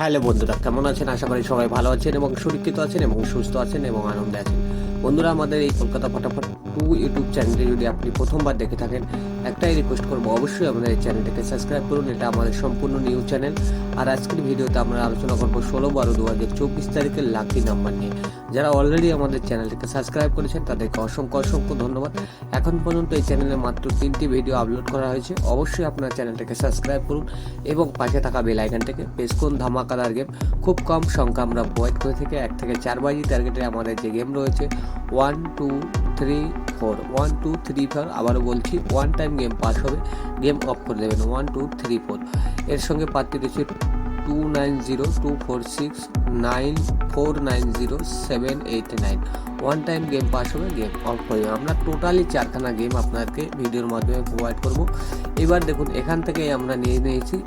Hello বন্ধুরা, কেমন আছেন? আশা করি সবাই ভালো আছেন এবং সুরক্ষিত আছেন এবং সুস্থ আছেন এবং আনন্দে আছেন। বন্ধুরা, আমাদের এই কলকাতা ফটাফট 2 ইউটিউব চ্যানেলটি যদি আপনি প্রথমবার দেখে থাকেন, একটাই রিকোয়েস্ট করবো, অবশ্যই আমাদের এই চ্যানেলটিকে সাবস্ক্রাইব করুন। এটা আমাদের সম্পূর্ণ নিউ চ্যানেল। আর আজকের ভিডিওতে আমরা আলোচনা করবো 16/12/2024 তারিখের লাকি নাম্বার নিয়ে। যারা অলরেডি আমাদের চ্যানেলটিকে সাবস্ক্রাইব করেছেন তাদেরকে অসংখ্য ধন্যবাদ। এখন পর্যন্ত এই চ্যানেলে মাত্র 3টি ভিডিও আপলোড করা হয়েছে। অবশ্যই আপনার চ্যানেলটিকে সাবস্ক্রাইব করুন এবং পাশে থাকা বেল আইকনটিকে প্রেস করুন। ধামাকাদার গেম খুব কম সংখ্যা আমরা প্রোভাইড করে থেকে 1 থেকে 4 বাজি টার্গেটে আমাদের যে গেম রয়েছে 1 2 3 4 1 2 3 4, আবারও বলছি, ওয়ান টাইম গেম পাস হবে, গেম অফ করে দেবেন 1 2 3 4। এর সঙ্গে প্রার্থী রয়েছে 29024694907889। ওয়ান টাইম গেম পাস হবে, গেম অফ করে দেবেন। আমরা টোটালি 4খানা গেম আপনাকে ভিডিওর মাধ্যমে প্রোভাইড করব। এবার দেখুন, এখান থেকে আমরা নিয়ে নিয়েছি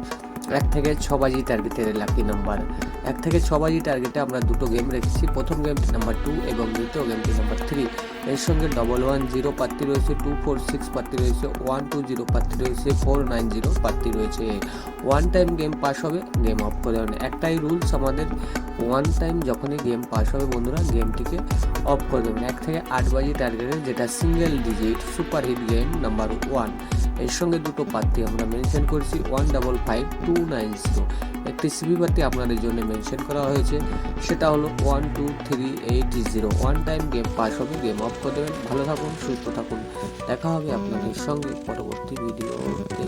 1 থেকে 6 বাজি টার্গেটের লাকি নাম্বার। 1 থেকে 6 বাজি টার্গেটে আমরা দুটো গেম রেখেছি। প্রথম গেমটি নাম্বার 2 এবং দ্বিতীয় গেমটি নাম্বার 3। এর সঙ্গে 110 প্রার্থী রয়েছে, 246 প্রার্থী রয়েছে, 120 প্রার্থী রয়েছে, 490 প্রার্থী রয়েছে। ওয়ান টাইম গেম পাস হবে, গেম অফ করে দেবেন। একটাই রুলস আমাদের, ওয়ান টাইম যখনই গেম পাস হবে বন্ধুরা, গেমটিকে অফ করে দেবেন। 1 থেকে 8 বাজি টার্গেটের যেটা single digit super hit game number 1। এর সঙ্গে দুটো প্রার্থী আমরা মেনশন করেছি, 155290। একটি সিবি প্রার্থী আপনাদের জন্য মেনশন করা হয়েছে, সেটা হলো 12380। ওয়ান টাইম গেম পাস হবে, গেম অফ করে দেবেন। ভালো থাকুন, সুস্থ থাকুন, দেখা হবে আপনাদের সঙ্গে পরবর্তী ভিডিওতে।